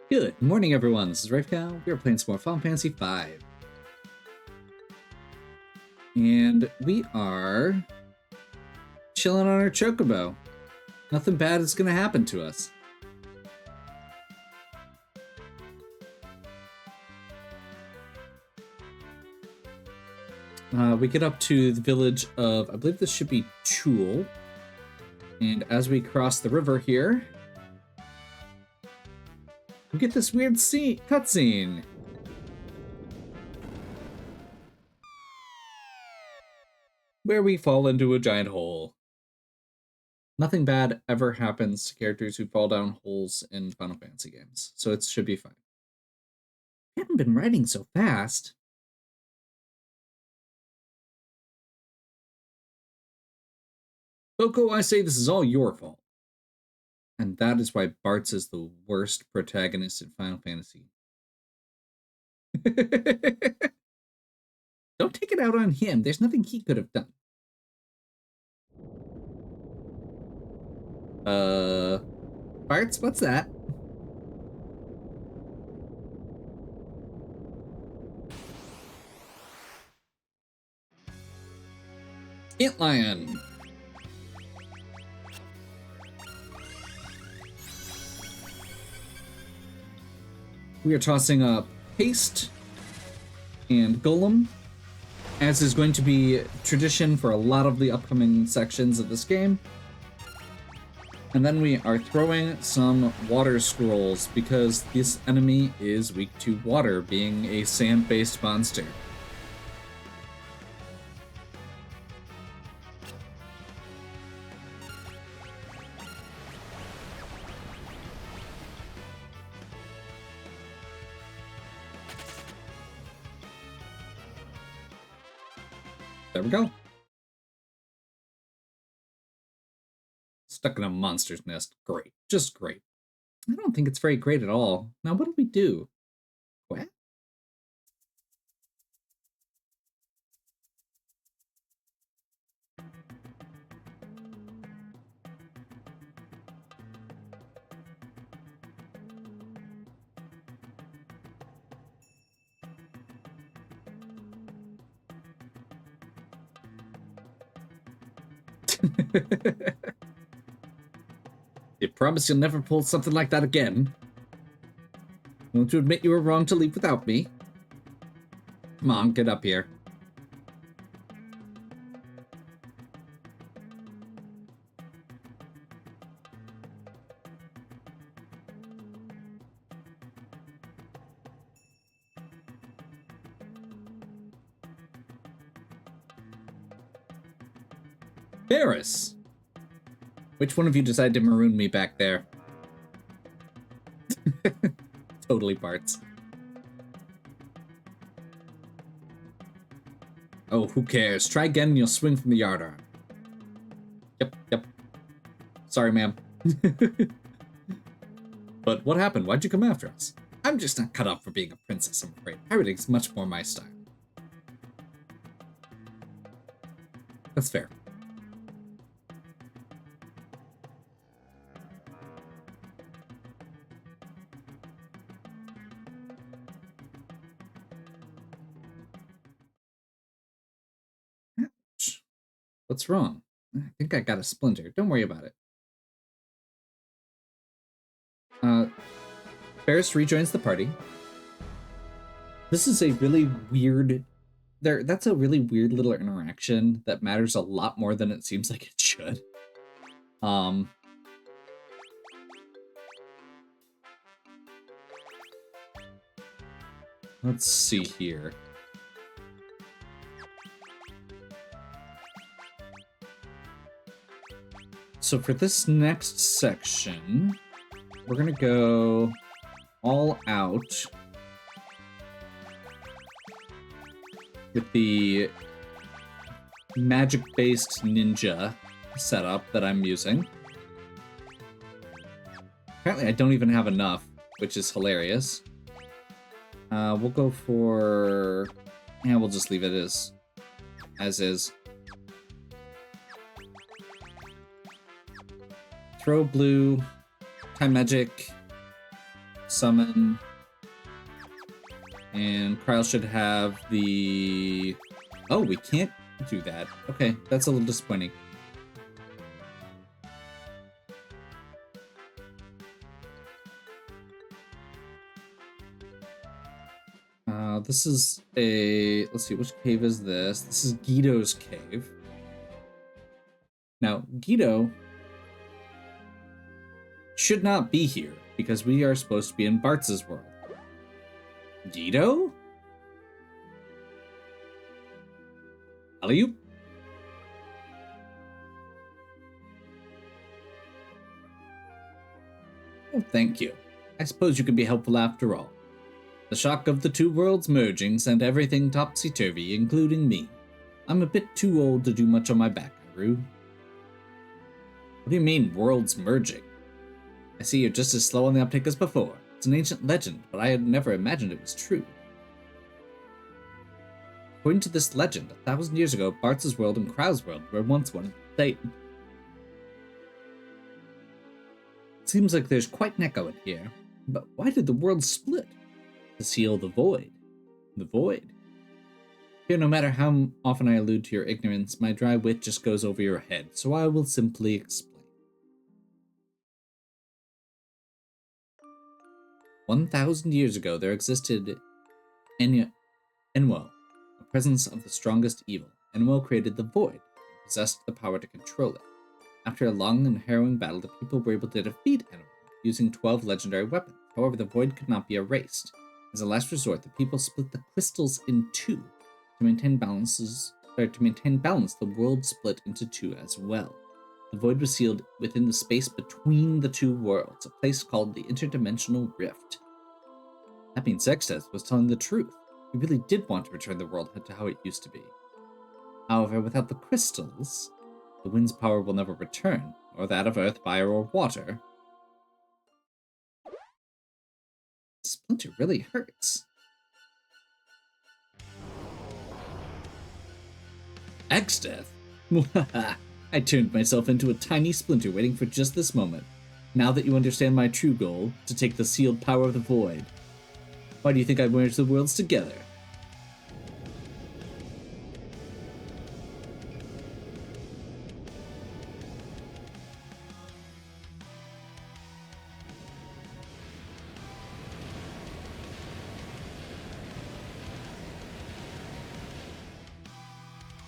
Good morning, everyone. This is Rafcow. We are playing some more Final Fantasy 5. And we are chilling on our chocobo. Nothing bad is going to happen to us. We get up to the village of, I believe this should be Tool. And as we cross the river here, we get this weird cutscene. Where we fall into a giant hole. Nothing bad ever happens to characters who fall down holes in Final Fantasy games, so it should be fine. I haven't been writing so fast. Coco, I say this is all your fault. And that is why Bartz is the worst protagonist in Final Fantasy. Don't take it out on him. There's nothing he could have done. Bartz, what's that? Ant Lion. We are tossing up Haste and Golem, as is going to be tradition for a lot of the upcoming sections of this game. And then we are throwing some water scrolls because this enemy is weak to water, being a sand-based monster. There we go. Stuck in a monster's nest. Great. Just great. I don't think it's very great at all. Now, what do we do? What? You promise you'll never pull something like that again? Won't you admit you were wrong to leave without me? Come on, get up here. Barris! Which one of you decided to maroon me back there? Totally Bartz. Oh, who cares? Try again and you'll swing from the yardarm. Yep. Sorry, ma'am. But what happened? Why'd you come after us? I'm just not cut out for being a princess, I'm afraid. Pirating's much more my style. That's fair. What's wrong? I think I got a splinter. Don't worry about it. Barris rejoins the party. This is a really weird... That's a really weird little interaction that matters a lot more than it seems like it should. Let's see here. So for this next section, we're gonna go all out with the magic-based ninja setup that I'm using. Apparently I don't even have enough, which is hilarious. We'll go for... Yeah, we'll just leave it as is. Throw blue, time magic, summon. And Kyle should have the... Oh, we can't do that. Okay, that's a little disappointing. This is a... Let's see, which cave is this? This is Guido's cave. Now, Guido should not be here because we are supposed to be in Bartz's world. Guido? Alley-oop? Oh, thank you. I suppose you can be helpful after all. The shock of the two worlds merging sent everything topsy-turvy, including me. I'm a bit too old to do much on my back, Haru. What do you mean, worlds merging? I see you're just as slow on the uptake as before. It's an ancient legend, but I had never imagined it was true. According to this legend, 1,000 years ago, Bartz's world and Krau's world were once one and the same. Seems like there's quite an echo in here, but why did the world split? To seal the void. The void. Here, no matter how often I allude to your ignorance, my dry wit just goes over your head, so I will simply explain. 1,000 years ago, there existed Enwo, a presence of the strongest evil. Enwo created the void, and possessed the power to control it. After a long and harrowing battle, the people were able to defeat Enwo, using 12 legendary weapons. However, the void could not be erased. As a last resort, the people split the crystals in two. To maintain balance, the world split into two as well. The void was sealed within the space between the two worlds, a place called the Interdimensional Rift. That means Sexteth was telling the truth. He really did want to return the world to how it used to be. However, without the crystals, the wind's power will never return, or that of earth, fire, or water. Splinter really hurts. Exdeath? I turned myself into a tiny splinter waiting for just this moment. Now that you understand my true goal, to take the sealed power of the void. Why do you think I merged the worlds together?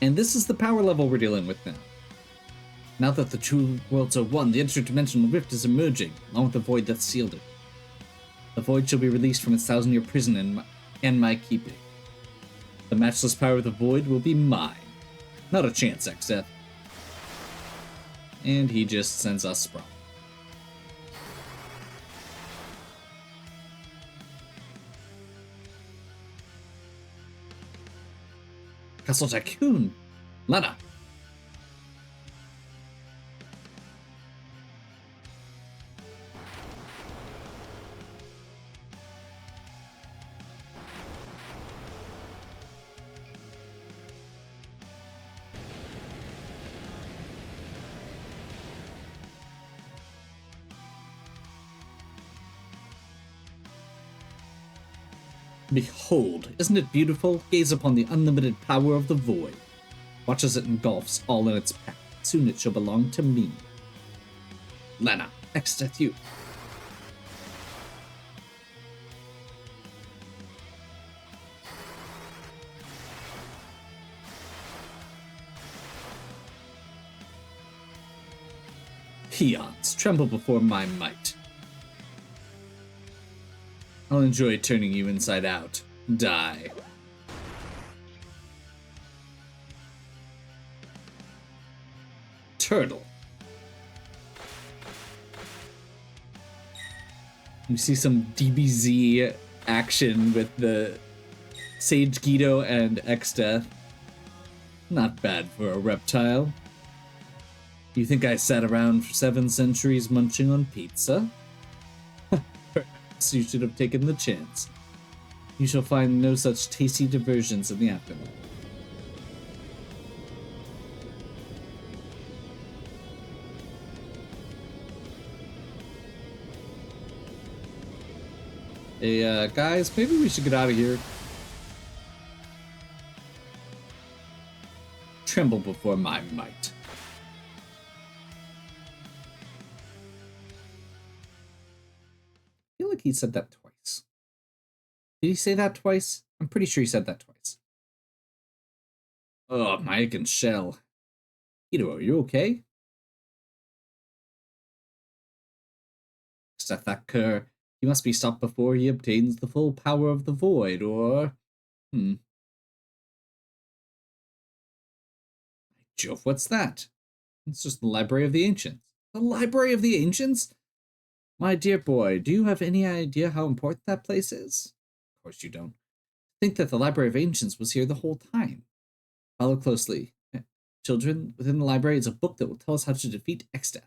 And this is the power level we're dealing with now. Now that the two worlds are one, the interdimensional rift is emerging, along with the void that sealed it. The void shall be released from its 1,000-year prison in my keeping. The matchless power of the void will be mine. Not a chance, Exeth. And he just sends us sprawling. Castle Tycoon! Lena! Behold, isn't it beautiful? Gaze upon the unlimited power of the void. Watch as it engulfs all in its path. Soon it shall belong to me. Lena, next at you. Peons, tremble before my might. I'll enjoy turning you inside out. Die. Turtle. We see some DBZ action with the Sage Guido and Exdeath. Not bad for a reptile. You think I sat around for 7 centuries munching on pizza? You should have taken the chance. You shall find no such tasty diversions in the afterlife. Hey, guys, maybe we should get out of here. Tremble before my might. I feel like he said that twice. Did he say that twice? I'm pretty sure he said that twice. Oh, Mike and Shell. Ito, are you okay? Except that cur, he must be stopped before he obtains the full power of the void, or... Jove, what's that? It's just the Library of the Ancients. The Library of the Ancients? My dear boy, do you have any idea how important that place is? Of course you don't. Think that the Library of Ancients was here the whole time. Follow closely. Children, within the library is a book that will tell us how to defeat Exdeath.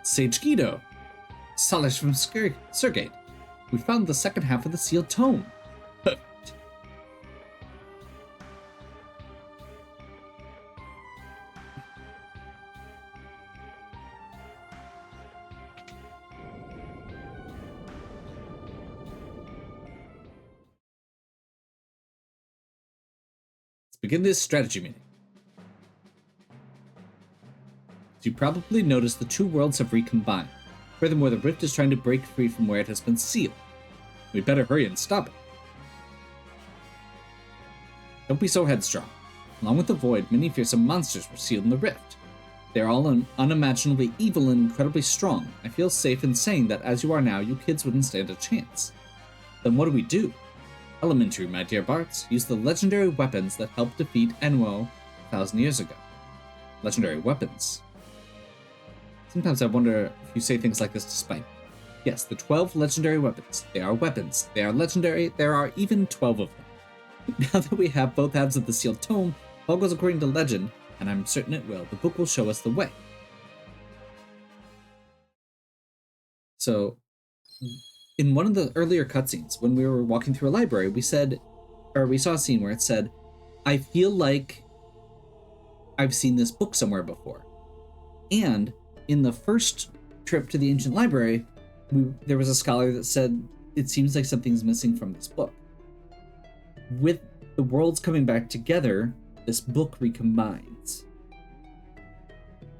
Sage Guido. Salish from Sergate. We found the second half of the sealed tome. Perfect. Let's begin this strategy meeting. As you probably noticed, the two worlds have recombined. Furthermore, the rift is trying to break free from where it has been sealed. We better hurry and stop it. Don't be so headstrong. Along with the void, many fearsome monsters were sealed in the rift. They are all unimaginably evil and incredibly strong. I feel safe in saying that as you are now, you kids wouldn't stand a chance. Then what do we do? Elementary, my dear Barts. Use the legendary weapons that helped defeat Enwo 1,000 years ago. Legendary weapons. Sometimes I wonder if you say things like this to spite. Yes, the 12 legendary weapons. They are weapons. They are legendary. There are even 12 of them. Now that we have both halves of the sealed tome, if all goes according to legend, and I'm certain it will, the book will show us the way. So, in one of the earlier cutscenes, when we were walking through a library, we saw a scene where it said, I feel like I've seen this book somewhere before. And in the first trip to the ancient library, there was a scholar that said, it seems like something's missing from this book. With the worlds coming back together, this book recombines.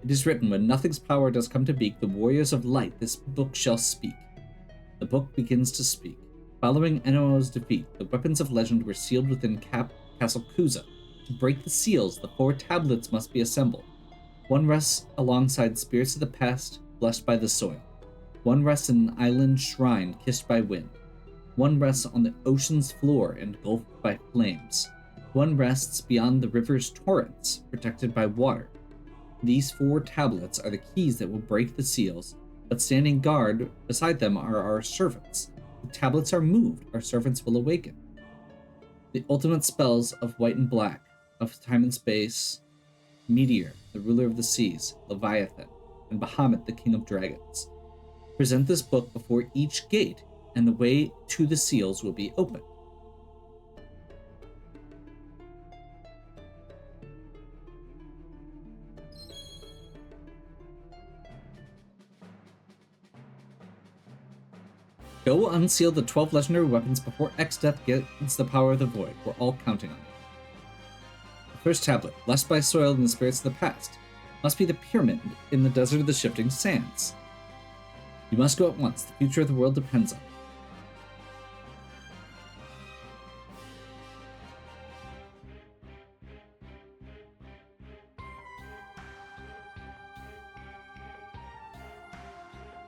It is written, when nothing's power does come to beak, the warriors of light, this book shall speak. The book begins to speak. Following Enwo's defeat, the weapons of legend were sealed within Castle Kuza. To break the seals, the 4 tablets must be assembled. One rests alongside spirits of the past, blessed by the soil. One rests in an island shrine, kissed by wind. One rests on the ocean's floor, engulfed by flames. One rests beyond the river's torrents, protected by water. These 4 tablets are the keys that will break the seals, but standing guard beside them are our servants. The tablets are moved, our servants will awaken. The ultimate spells of white and black, of time and space, Meteor, the ruler of the seas, Leviathan, and Bahamut, the king of dragons. Present this book before each gate, and the way to the seals will be opened. Go unseal the 12 legendary weapons before Exdeath gets the power of the void. We're all counting on it. First tablet, blessed by soil and the spirits of the past, must be the pyramid in the desert of the shifting sands. You must go at once. The future of the world depends on it.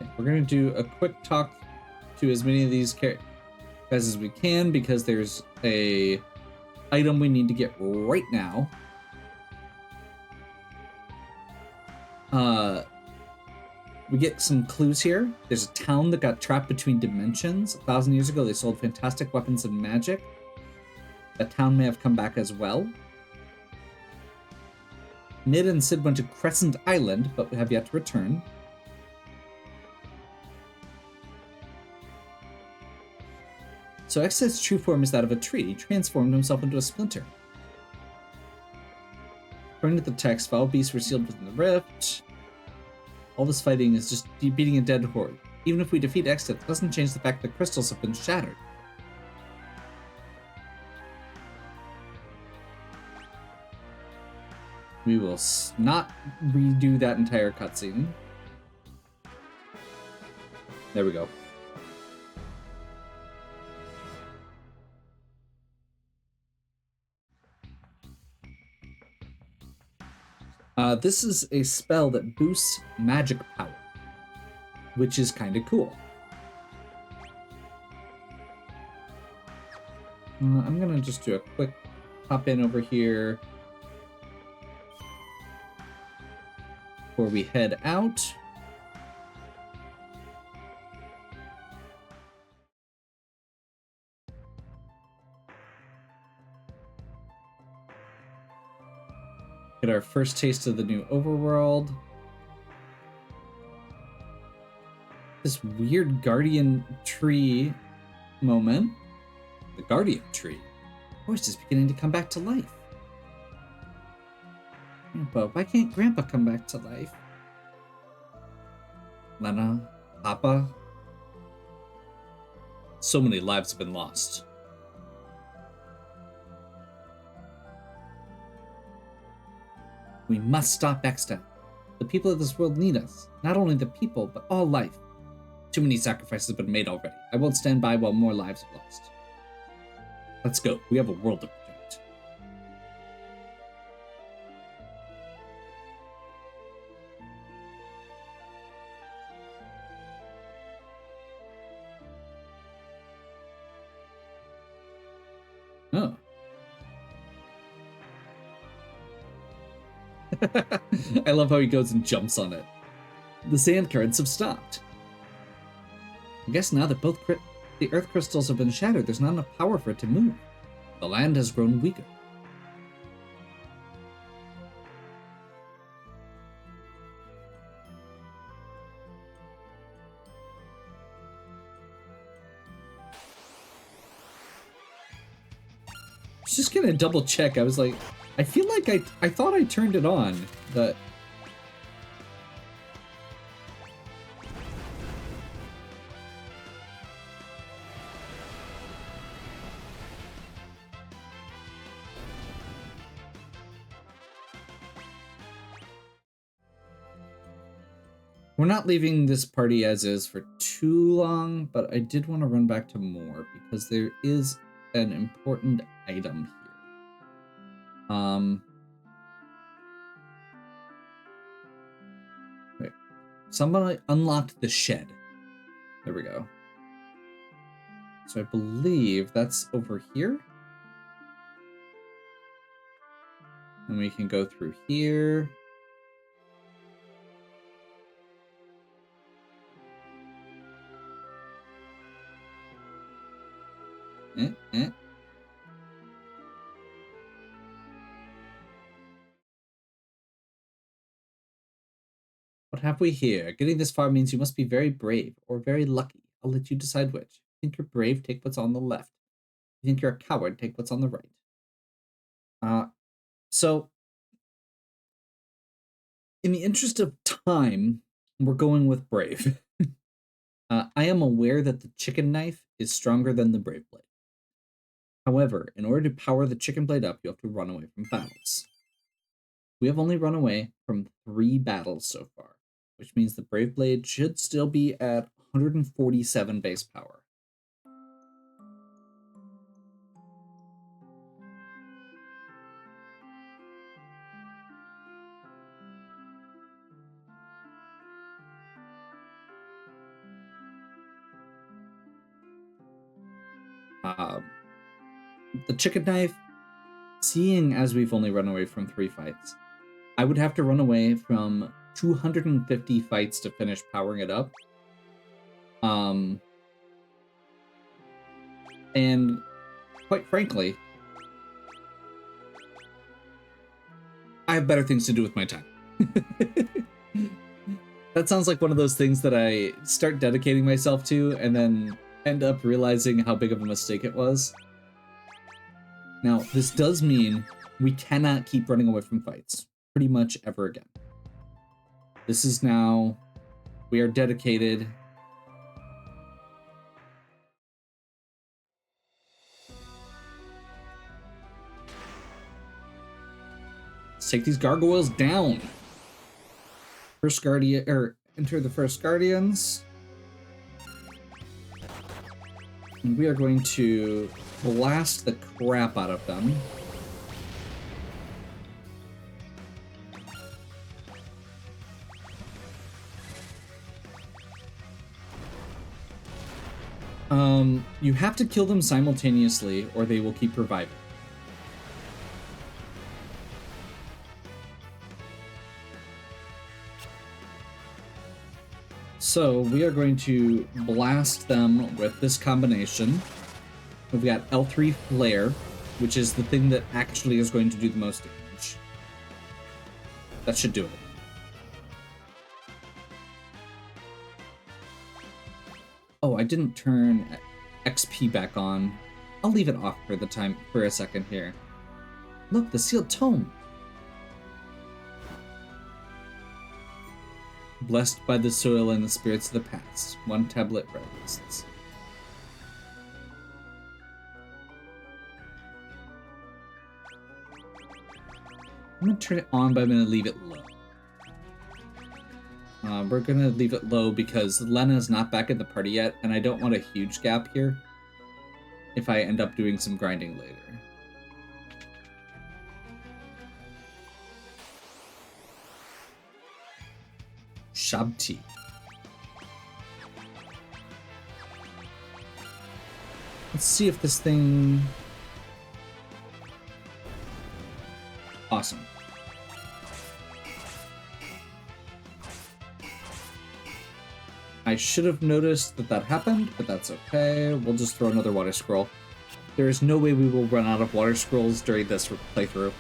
Okay, we're going to do a quick talk to as many of these guys as we can, because there's a item we need to get right now. We get some clues here. There's a town that got trapped between dimensions. 1,000 years ago, they sold fantastic weapons and magic. That town may have come back as well. Nid and Sid went to Crescent Island, but have yet to return. So Exdeath's true form is that of a tree. He transformed himself into a splinter. According to the text, foul beasts were sealed within the rift. All this fighting is just beating a dead horde. Even if we defeat Exit, it doesn't change the fact that crystals have been shattered. We will not redo that entire cutscene. There we go. This is a spell that boosts magic power, which is kind of cool. I'm gonna just do a quick hop in over here before we head out. Get our first taste of the new overworld. This weird guardian tree moment. The guardian tree. Voice is beginning to come back to life. Grandpa, why can't Grandpa come back to life? Lena, Papa. So many lives have been lost. We must stop Exta. The people of this world need us. Not only the people, but all life. Too many sacrifices have been made already. I won't stand by while more lives are lost. Let's go. We have a world to protect. Oh. I love how he goes and jumps on it. The sand currents have stopped. I guess now that both the earth crystals have been shattered, there's not enough power for it to move. The land has grown weaker. I was just gonna double check. I was like, I feel like I thought I turned it on, but we're not leaving this party as is for too long, but I did want to run back to more because there is an important item here. Wait. Somebody unlocked the shed. There we go. So I believe that's over here. And we can go through here. What have we here? Getting this far means you must be very brave or very lucky. I'll let you decide which. You think you're brave, take what's on the left. You think you're a coward, take what's on the right. So in the interest of time, we're going with brave. I am aware that the chicken knife is stronger than the brave blade. However, in order to power the chicken blade up, you have to run away from battles. We have only run away from 3 battles so far, which means the brave blade should still be at 147 base power. The chicken knife, seeing as we've only run away from 3 fights, I would have to run away from 250 fights to finish powering it up. And quite frankly, I have better things to do with my time. That sounds like one of those things that I start dedicating myself to and then end up realizing how big of a mistake it was. Now, this does mean we cannot keep running away from fights. pretty much ever again. This is now, we are dedicated. Let's take these gargoyles down. First Guardian, or enter the first Guardians. And we are going to blast the crap out of them. You have to kill them simultaneously or they will keep reviving. So we are going to blast them with this combination. We've got L3 Flare, which is the thing that actually is going to do the most damage. That should do it. Oh, I didn't turn XP back on. I'll leave it off for the time for a second here. Look, the sealed tome. Blessed by the soil and the spirits of the past. One tablet rests. I'm gonna turn it on, but I'm gonna leave it low. We're gonna leave it low because Lena's not back at the party yet, and I don't want a huge gap here if I end up doing some grinding later. Shabti. Let's see if this thing... Awesome. I should have noticed that that happened, but that's okay. We'll just throw another water scroll. There is no way we will run out of water scrolls during this playthrough.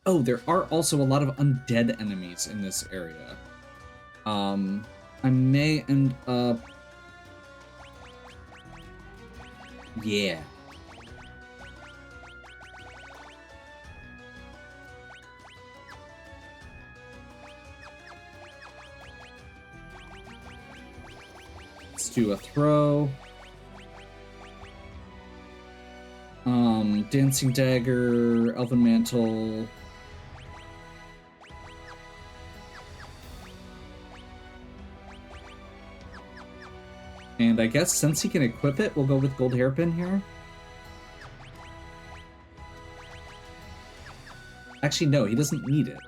Oh, there are also a lot of undead enemies in this area. I may end up... Yeah. Let's do a throw. Dancing Dagger, Elven Mantle... And I guess since he can equip it, we'll go with Gold Hairpin here. Actually, no, he doesn't need it.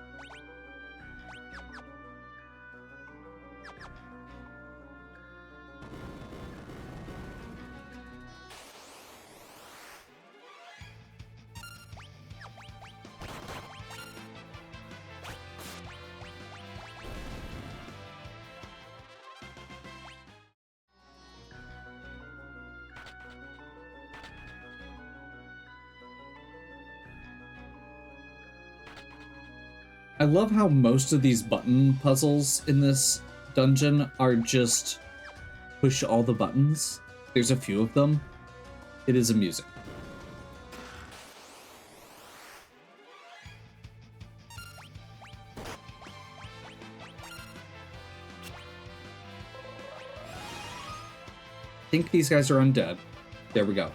I love how most of these button puzzles in this dungeon are just push all the buttons. There's a few of them. It is amusing. I think these guys are undead. There we go.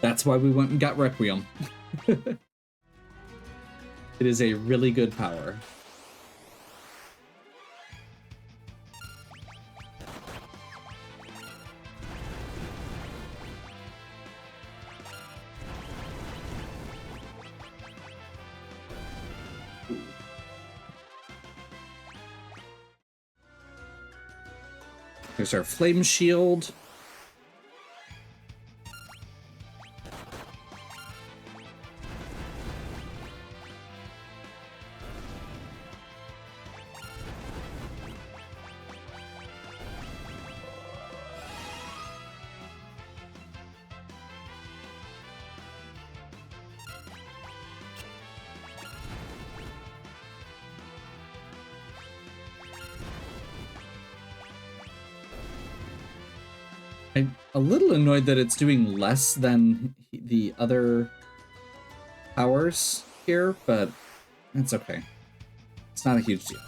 That's why we went and got Requiem. It is a really good power. There's our flame shield. I'm a little annoyed that it's doing less than the other powers here, but it's okay. It's not a huge deal.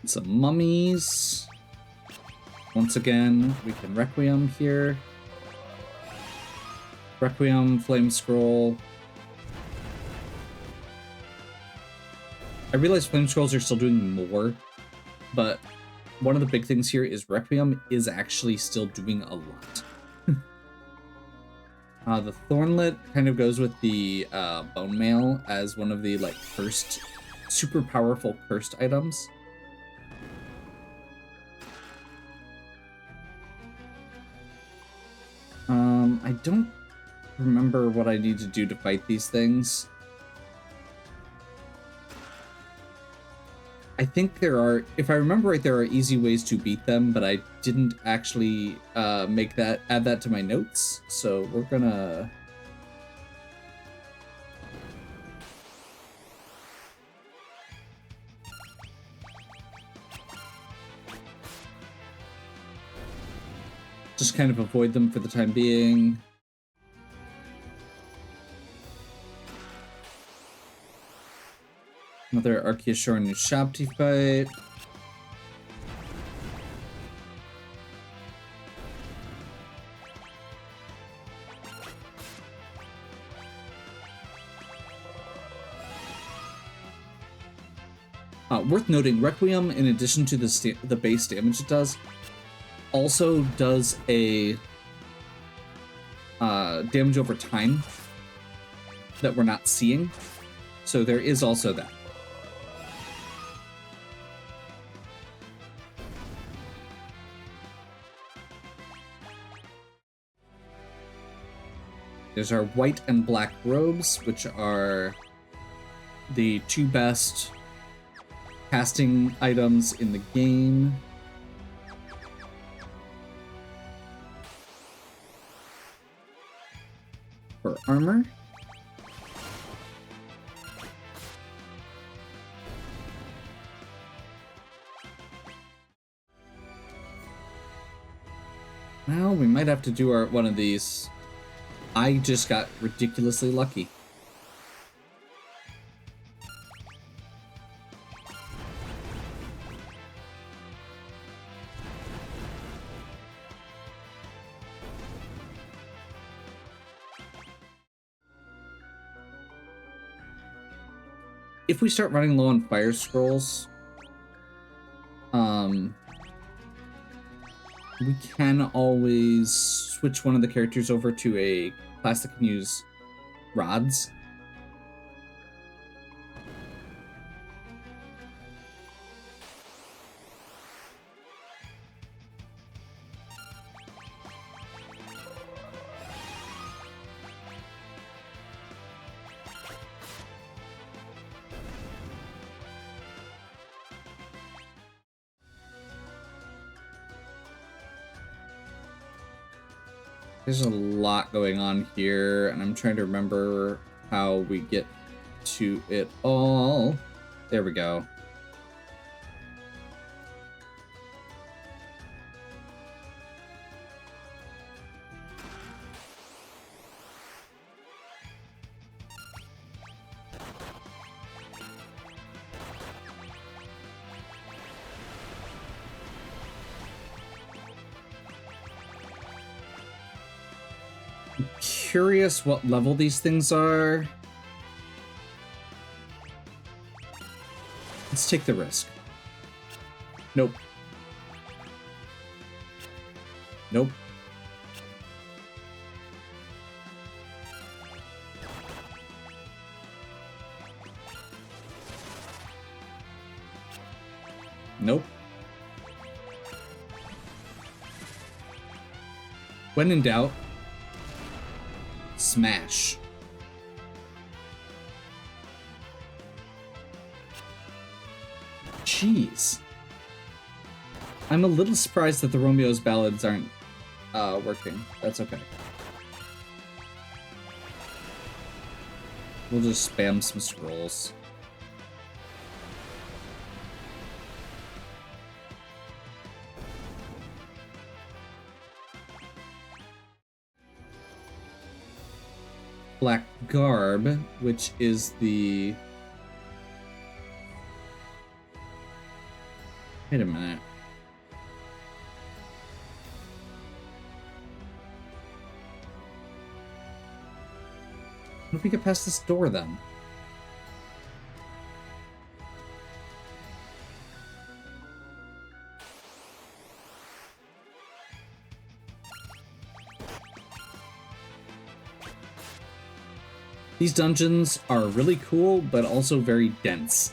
Some mummies. Once again, we can Requiem here. Requiem, Flame Scroll. I realize Flame Scrolls are still doing more, but one of the big things here is Requiem is actually still doing a lot. The Thornlet kind of goes with the Bone Mail as one of the first super powerful cursed items. I don't remember what I need to do to fight these things. I think there are, if I remember right, there are easy ways to beat them, but I didn't actually add that to my notes, so we're gonna... just kind of avoid them for the time being. Another Archaeosaur and Ushabti fight. Worth noting, Requiem, in addition to the base damage it does, also does a damage over time that we're not seeing. So there is also that. There's our white and black robes, which are the two best casting items in the game. For armor. Well, we might have to do one of these. I just got ridiculously lucky. If we start running low on fire scrolls, we can always switch one of the characters over to a class that can use rods. There's a lot going on here, and I'm trying to remember how we get to it all. There we go. Curious what level these things are. Let's take the risk. Nope. Nope. Nope. When in doubt, smash. Jeez. I'm a little surprised that the Romeo's ballads aren't working. That's okay. We'll just spam some scrolls. Black Garb, which is the... Wait a minute. What if we get past this door then? These dungeons are really cool, but also very dense.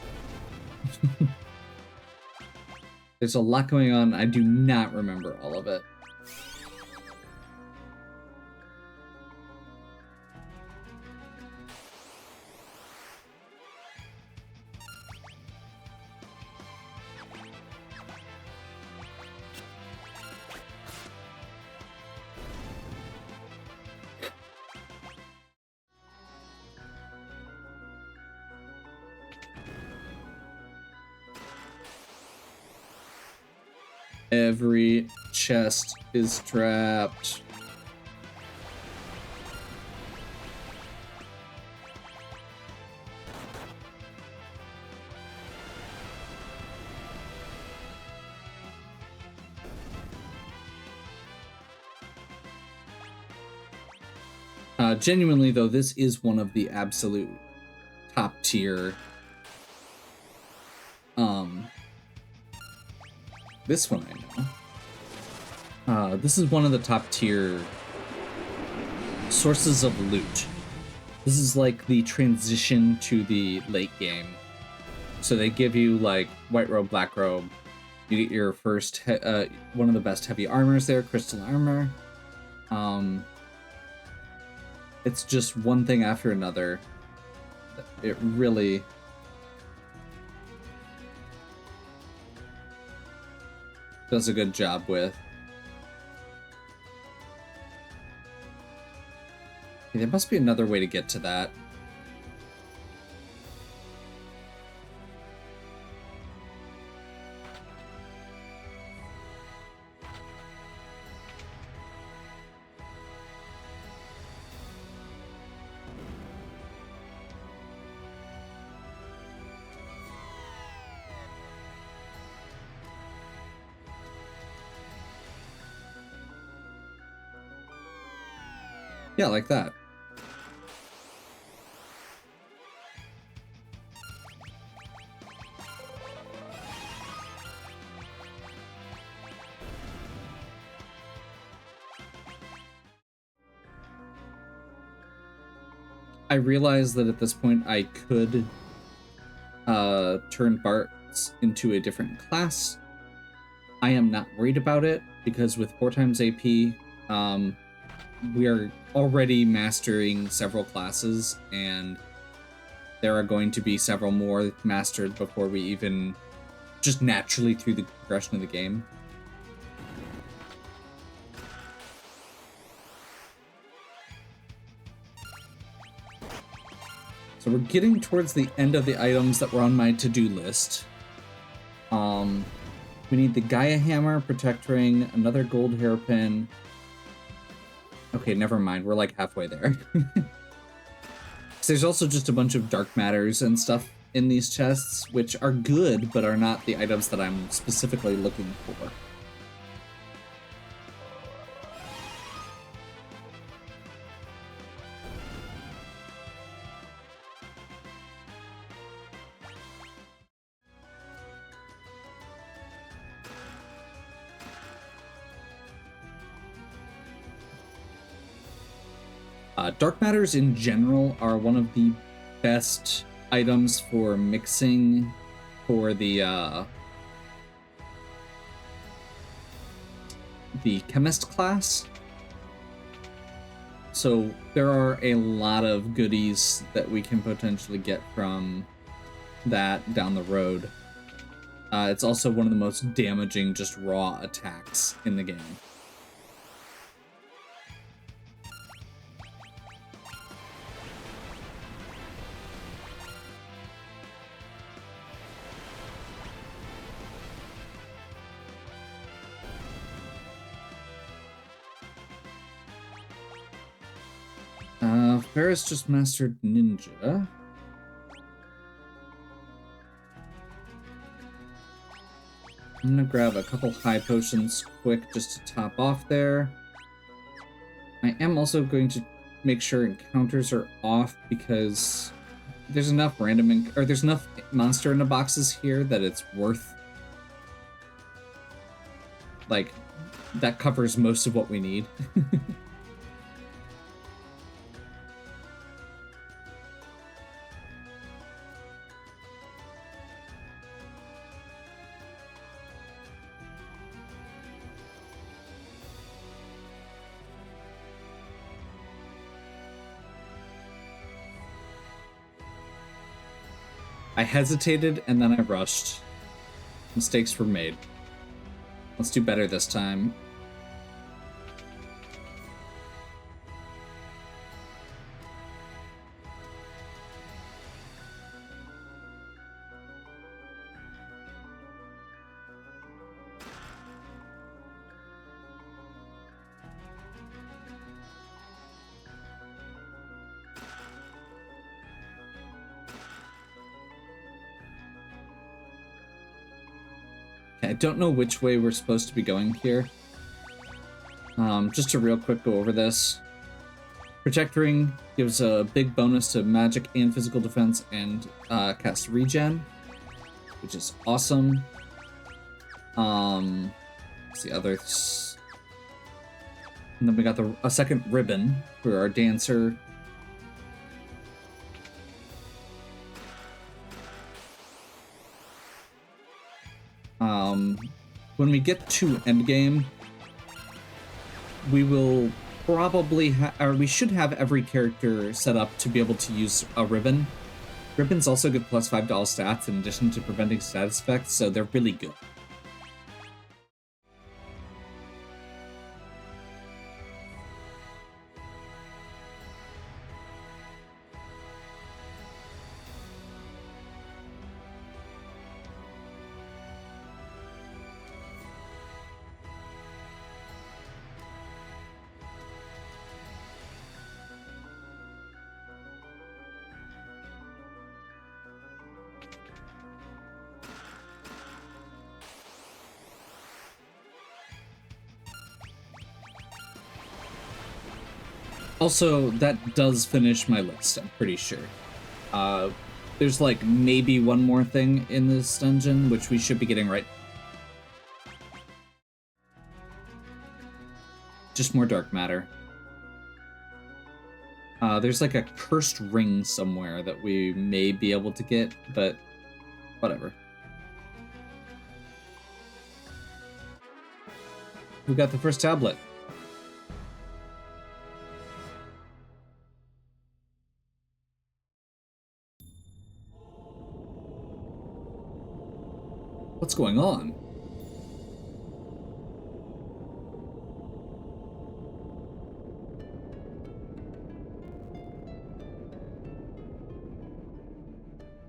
There's a lot going on. I do not remember all of it. Every chest is trapped. Genuinely, though, this is one of the absolute top tier. This one I know. This is one of the top tier sources of loot. This is like the transition to the late game. So they give you like white robe, black robe. You get your first one of the best heavy armors there, crystal armor. It's just one thing after another. It really does a good job with. There must be another way to get to that. Yeah, like that. I realized that at this point I could turn Bart's into a different class. I am not worried about it because with 4 times AP, we are already mastering several classes, and there are going to be several more mastered before we even just naturally through the progression of the game. So we're getting towards the end of the items that were on my to-do list. We need the Gaia Hammer, Protect Ring, another gold hairpin. Okay, never mind. We're like halfway there. There's also just a bunch of dark matters and stuff in these chests, which are good, but are not the items that I'm specifically looking for. Dark matters in general are one of the best items for mixing for the chemist class. So there are a lot of goodies that we can potentially get from that down the road. It's also one of the most damaging just raw attacks in the game. Ferris just mastered Ninja. I'm gonna grab a couple high potions quick just to top off there. I am also going to make sure encounters are off because there's enough there's enough monster in the boxes here that it's worth, like, that covers most of what we need. I hesitated and then I rushed. Mistakes were made. Let's do better this time. I don't know which way we're supposed to be going here. Just to real quick go over this. Protect Ring gives a big bonus to magic and physical defense and cast regen, which is awesome. What's the others? And then we got a second ribbon for our dancer. When we get to endgame, we will probably we should have every character set up to be able to use a ribbon. Ribbons also give plus 5 to all stats in addition to preventing status effects, so they're really good. Also, that does finish my list, I'm pretty sure. There's like maybe one more thing in this dungeon, which we should be getting right. Just more dark matter. There's like a cursed ring somewhere that we may be able to get, but whatever. We got the first tablet. What's going on?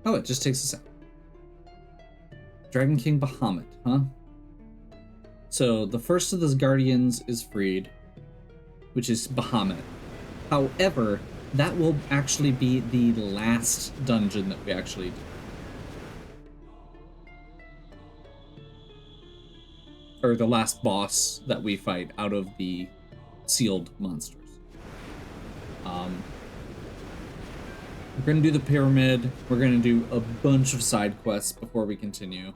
Oh, it just takes us out. Dragon King Bahamut, huh? So the first of the guardians is freed, which is Bahamut. However, that will actually be the last dungeon that we actually do. Or the last boss that we fight out of the sealed monsters. We're gonna do the pyramid. We're gonna do a bunch of side quests before we continue.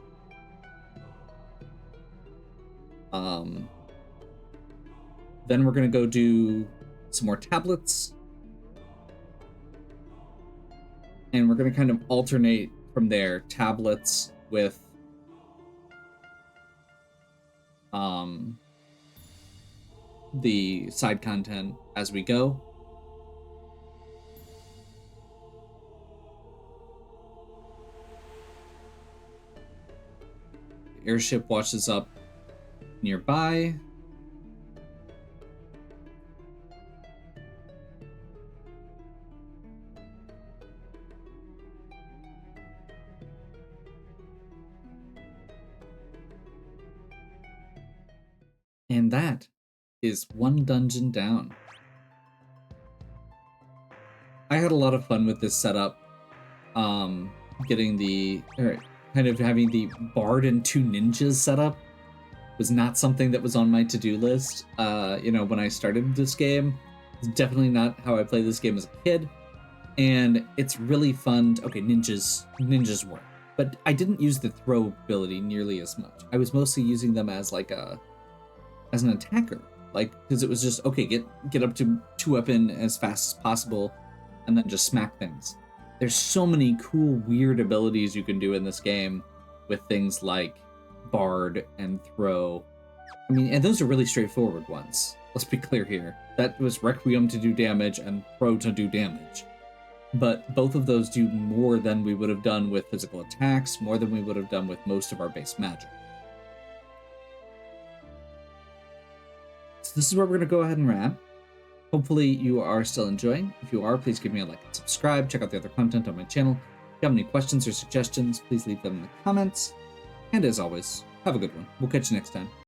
Then we're gonna go do some more tablets, And we're going to kind of alternate from there tablets with the side content as we go. The airship washes up nearby. And that is one dungeon down. I had a lot of fun with this setup. Getting kind of having the bard and 2 ninjas setup was not something that was on my to-do list. When I started this game, it's definitely not how I played this game as a kid. And it's really fun. Okay, ninjas work, but I didn't use the throw ability nearly as much. I was mostly using them as as an attacker, because it was just, okay, get up to 2-weapon as fast as possible and then just smack things. There's so many cool, weird abilities you can do in this game with things like Bard and Throw. I mean, and those are really straightforward ones. Let's be clear here. That was Requiem to do damage and Throw to do damage. But both of those do more than we would have done with physical attacks, more than we would have done with most of our base magic. So this is where we're going to go ahead and wrap. Hopefully you are still enjoying. If you are, please give me a like and subscribe. Check out the other content on my channel. If you have any questions or suggestions, please leave them in the comments. And as always, have a good one. We'll catch you next time.